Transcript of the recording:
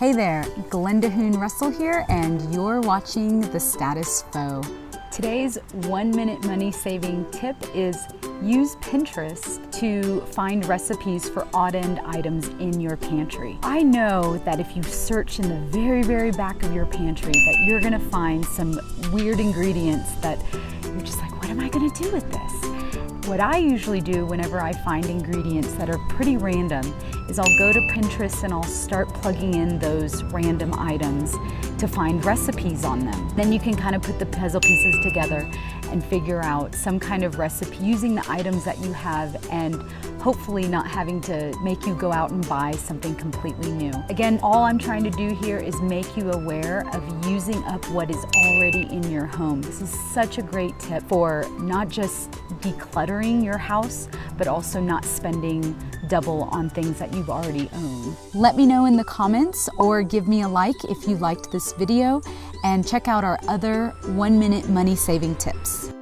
Hey there, Glenda Hoon Russell here, and you're watching The Status Quo. Today's 1-minute money saving tip is use Pinterest to find recipes for odd-end items in your pantry. I know that if you search in the very back of your pantry that you're gonna find some weird ingredients that you're just like, what am I gonna do with this? What I usually do whenever I find ingredients that are pretty random is I'll go to Pinterest and I'll start plugging in those random items to find recipes on them. Then you can kind of put the puzzle pieces together and figure out some kind of recipe using the items that you have and hopefully not having to make you go out and buy something completely new. Again, all I'm trying to do here is make you aware of using up what is already in your home. This is such a great tip for not just decluttering your house, but also not spending double on things that you've already owned. Let me know in the comments or give me a like if you liked this video, and check out our other 1-minute money saving tips.